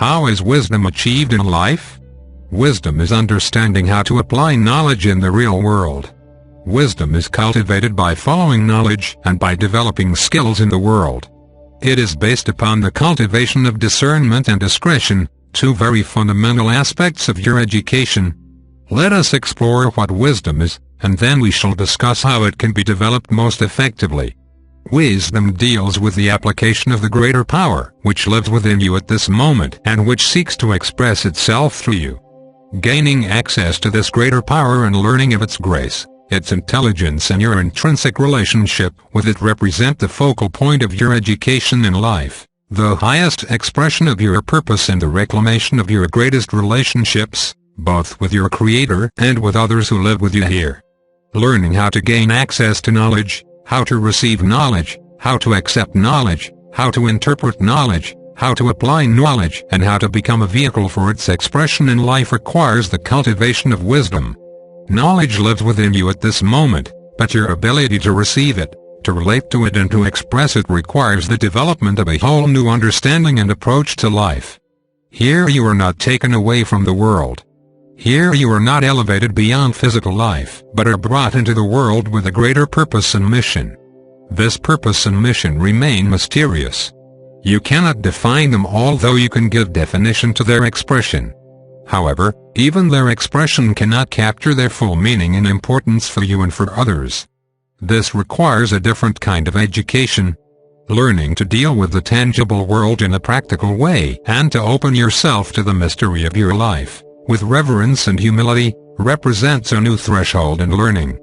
How is wisdom achieved in life? Wisdom is understanding how to apply knowledge in the real world. Wisdom is cultivated by following knowledge and by developing skills in the world. It is based upon the cultivation of discernment and discretion, two very fundamental aspects of your education. Let us explore what wisdom is, and then we shall discuss how it can be developed most effectively. Wisdom deals with the application of the greater power which lives within you at this moment and which seeks to express itself through you. Gaining access to this greater power and learning of its grace, its intelligence and your intrinsic relationship with it represent the focal point of your education in life, the highest expression of your purpose and the reclamation of your greatest relationships, both with your Creator and with others who live with you here. Learning how to gain access to knowledge, how to receive knowledge, how to accept knowledge, how to interpret knowledge, how to apply knowledge, and how to become a vehicle for its expression in life requires the cultivation of wisdom. Knowledge lives within you at this moment, but your ability to receive it, to relate to it and to express it requires the development of a whole new understanding and approach to life. Here you are not taken away from the world. Here you are not elevated beyond physical life, but are brought into the world with a greater purpose and mission. This purpose and mission remain mysterious. You cannot define them, although you can give definition to their expression. However, even their expression cannot capture their full meaning and importance for you and for others. This requires a different kind of education. Learning to deal with the tangible world in a practical way and to open yourself to the mystery of your life with reverence and humility, represents a new threshold in learning.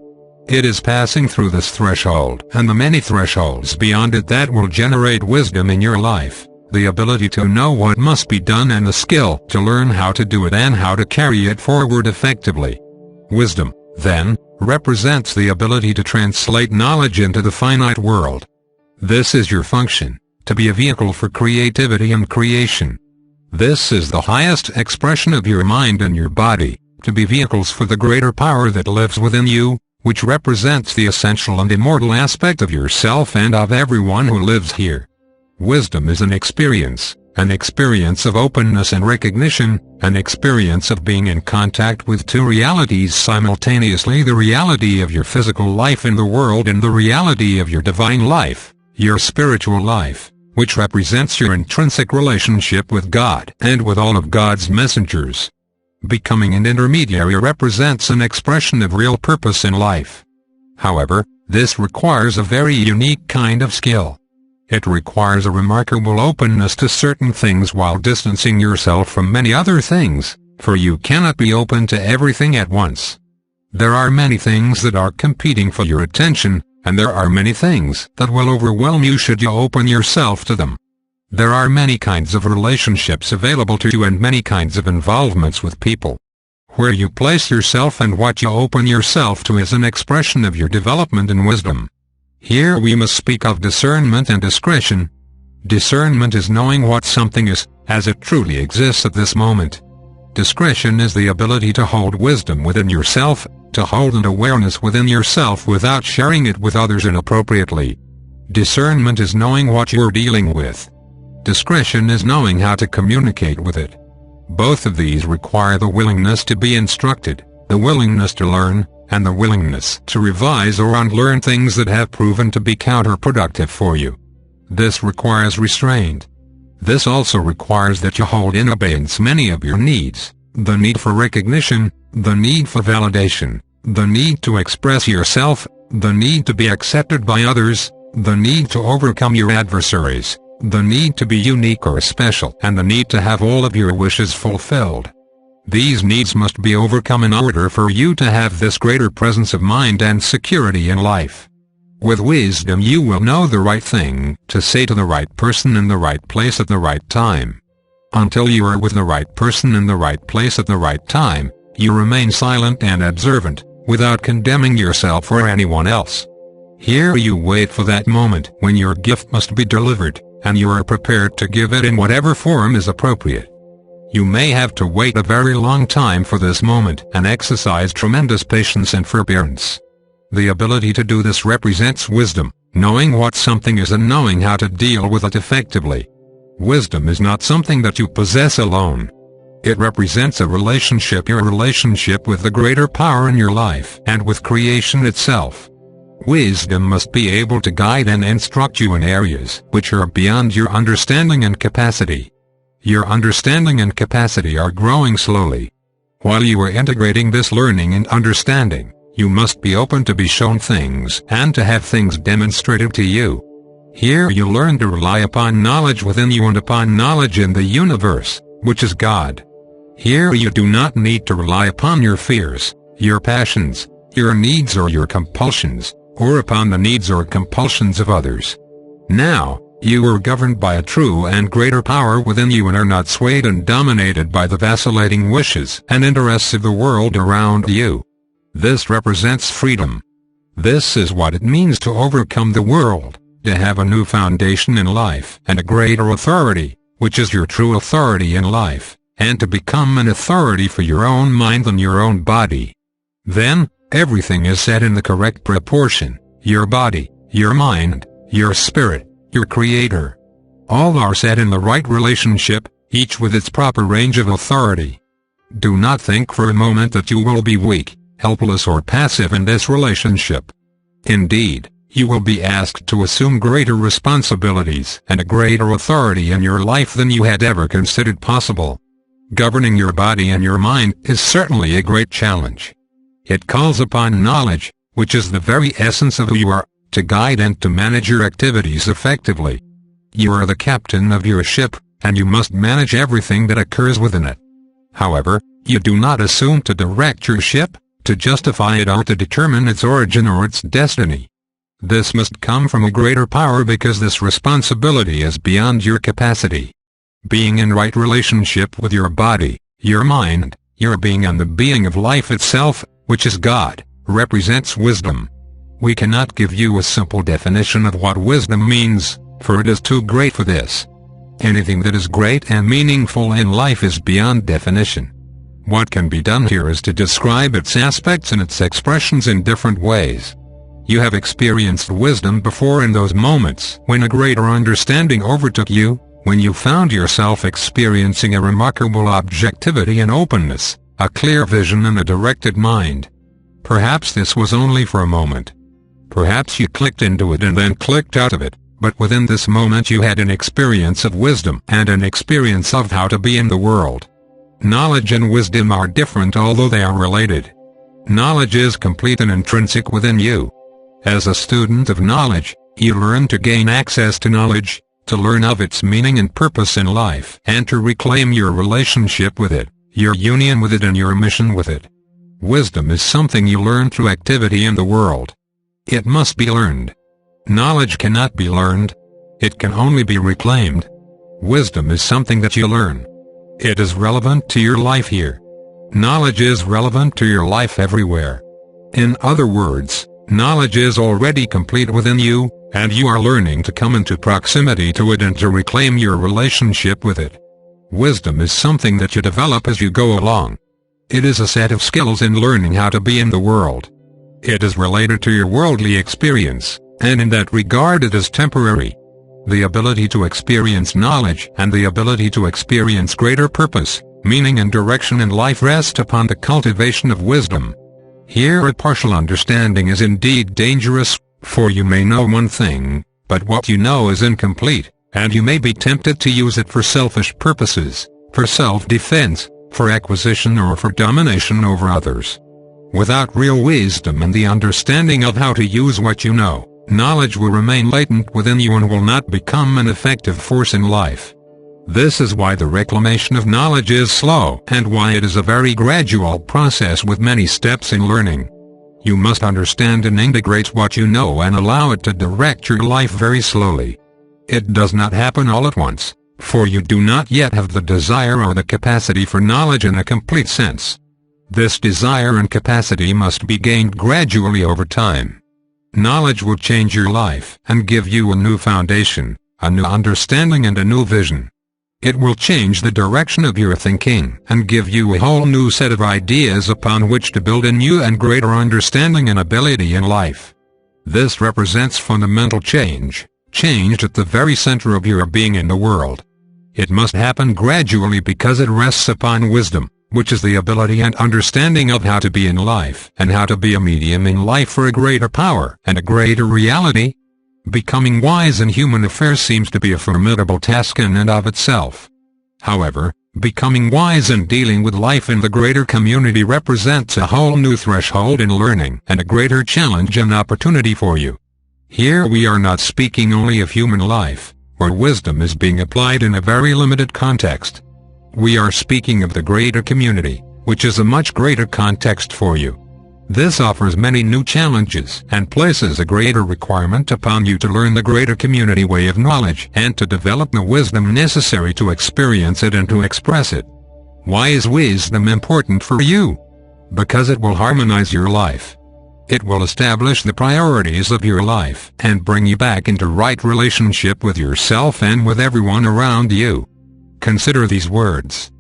It is passing through this threshold and the many thresholds beyond it that will generate wisdom in your life, the ability to know what must be done and the skill to learn how to do it and how to carry it forward effectively. Wisdom, then, represents the ability to translate knowledge into the finite world. This is your function, to be a vehicle for creativity and creation. This is the highest expression of your mind and your body, to be vehicles for the greater power that lives within you, which represents the essential and immortal aspect of yourself and of everyone who lives here. Wisdom is an experience of openness and recognition, an experience of being in contact with two realities simultaneously: the reality of your physical life in the world and the reality of your divine life, your spiritual life, which represents your intrinsic relationship with God and with all of God's messengers. Becoming an intermediary represents an expression of real purpose in life. However, this requires a very unique kind of skill. It requires a remarkable openness to certain things while distancing yourself from many other things, for you cannot be open to everything at once. There are many things that are competing for your attention, and there are many things that will overwhelm you should you open yourself to them. There are many kinds of relationships available to you and many kinds of involvements with people. Where you place yourself and what you open yourself to is an expression of your development and wisdom. Here we must speak of discernment and discretion. Discernment is knowing what something is, as it truly exists at this moment. Discretion is the ability to hold wisdom within yourself, to hold an awareness within yourself without sharing it with others inappropriately. Discernment is knowing what you're dealing with. Discretion is knowing how to communicate with it. Both of these require the willingness to be instructed, the willingness to learn, and the willingness to revise or unlearn things that have proven to be counterproductive for you. This requires restraint. This also requires that you hold in abeyance many of your needs: the need for recognition, the need for validation, the need to express yourself, the need to be accepted by others, the need to overcome your adversaries, the need to be unique or special, and the need to have all of your wishes fulfilled. These needs must be overcome in order for you to have this greater presence of mind and security in life. With wisdom you will know the right thing to say to the right person in the right place at the right time. Until you are with the right person in the right place at the right time, you remain silent and observant, without condemning yourself or anyone else. Here you wait for that moment when your gift must be delivered, and you are prepared to give it in whatever form is appropriate. You may have to wait a very long time for this moment and exercise tremendous patience and forbearance. The ability to do this represents wisdom, knowing what something is and knowing how to deal with it effectively. Wisdom is not something that you possess alone. It represents a relationship, your relationship with the greater power in your life and with creation itself. Wisdom must be able to guide and instruct you in areas which are beyond your understanding and capacity. Your understanding and capacity are growing slowly. While you are integrating this learning and understanding, you must be open to be shown things and to have things demonstrated to you. Here you learn to rely upon knowledge within you and upon knowledge in the universe, which is God. Here you do not need to rely upon your fears, your passions, your needs or your compulsions, or upon the needs or compulsions of others. Now, you are governed by a true and greater power within you and are not swayed and dominated by the vacillating wishes and interests of the world around you. This represents freedom. This is what it means to overcome the world, to have a new foundation in life and a greater authority, which is your true authority in life, and to become an authority for your own mind and your own body. Then, everything is set in the correct proportion: your body, your mind, your spirit, your creator. All are set in the right relationship, each with its proper range of authority. Do not think for a moment that you will be weak, helpless or passive in this relationship. Indeed, you will be asked to assume greater responsibilities and a greater authority in your life than you had ever considered possible. Governing your body and your mind is certainly a great challenge. It calls upon knowledge, which is the very essence of who you are, to guide and to manage your activities effectively. You are the captain of your ship, and you must manage everything that occurs within it. However, you do not assume to direct your ship, to justify it or to determine its origin or its destiny. This must come from a greater power because this responsibility is beyond your capacity. Being in right relationship with your body, your mind, your being and the being of life itself, which is God, represents wisdom. We cannot give you a simple definition of what wisdom means, for it is too great for this. Anything that is great and meaningful in life is beyond definition. What can be done here is to describe its aspects and its expressions in different ways. You have experienced wisdom before in those moments when a greater understanding overtook you, when you found yourself experiencing a remarkable objectivity and openness, a clear vision and a directed mind. Perhaps this was only for a moment. Perhaps you clicked into it and then clicked out of it, but within this moment you had an experience of wisdom and an experience of how to be in the world. Knowledge and wisdom are different although they are related. Knowledge is complete and intrinsic within you. As a student of knowledge, you learn to gain access to knowledge, to learn of its meaning and purpose in life, and to reclaim your relationship with it, your union with it and your mission with it. Wisdom is something you learn through activity in the world. It must be learned. Knowledge cannot be learned. It can only be reclaimed. Wisdom is something that you learn. It is relevant to your life here. Knowledge is relevant to your life everywhere. In other words, knowledge is already complete within you, and you are learning to come into proximity to it and to reclaim your relationship with it. Wisdom is something that you develop as you go along. It is a set of skills in learning how to be in the world. It is related to your worldly experience, and in that regard it is temporary. The ability to experience knowledge and the ability to experience greater purpose, meaning and direction in life rest upon the cultivation of wisdom. Here a partial understanding is indeed dangerous, for you may know one thing, but what you know is incomplete, and you may be tempted to use it for selfish purposes, for self-defense, for acquisition or for domination over others. Without real wisdom and the understanding of how to use what you know, knowledge will remain latent within you and will not become an effective force in life. This is why the reclamation of knowledge is slow and why it is a very gradual process with many steps in learning. You must understand and integrate what you know and allow it to direct your life very slowly. It does not happen all at once, for you do not yet have the desire or the capacity for knowledge in a complete sense. This desire and capacity must be gained gradually over time. Knowledge will change your life and give you a new foundation, a new understanding and a new vision. It will change the direction of your thinking and give you a whole new set of ideas upon which to build a new and greater understanding and ability in life. This represents fundamental change, changed at the very center of your being in the world. It must happen gradually because it rests upon wisdom, which is the ability and understanding of how to be in life and how to be a medium in life for a greater power and a greater reality. Becoming wise in human affairs seems to be a formidable task in and of itself. However, becoming wise in dealing with life in the greater community represents a whole new threshold in learning and a greater challenge and opportunity for you. Here we are not speaking only of human life, where wisdom is being applied in a very limited context. We are speaking of the greater community, which is a much greater context for you. This offers many new challenges and places a greater requirement upon you to learn the greater community way of knowledge and to develop the wisdom necessary to experience it and to express it. Why is wisdom important for you? Because it will harmonize your life. It will establish the priorities of your life and bring you back into right relationship with yourself and with everyone around you. Consider these words.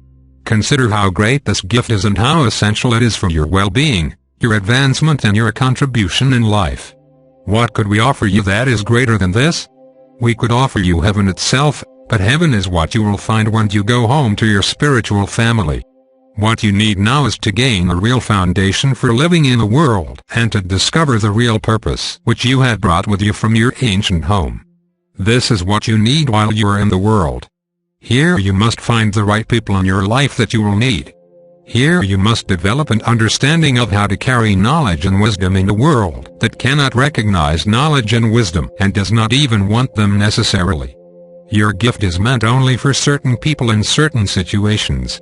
Consider how great this gift is and how essential it is for your well-being, your advancement and your contribution in life. What could we offer you that is greater than this? We could offer you heaven itself, but heaven is what you will find when you go home to your spiritual family. What you need now is to gain a real foundation for living in the world and to discover the real purpose which you had brought with you from your ancient home. This is what you need while you are in the world. Here you must find the right people in your life that you will need. Here you must develop an understanding of how to carry knowledge and wisdom in a world that cannot recognize knowledge and wisdom and does not even want them necessarily. Your gift is meant only for certain people in certain situations.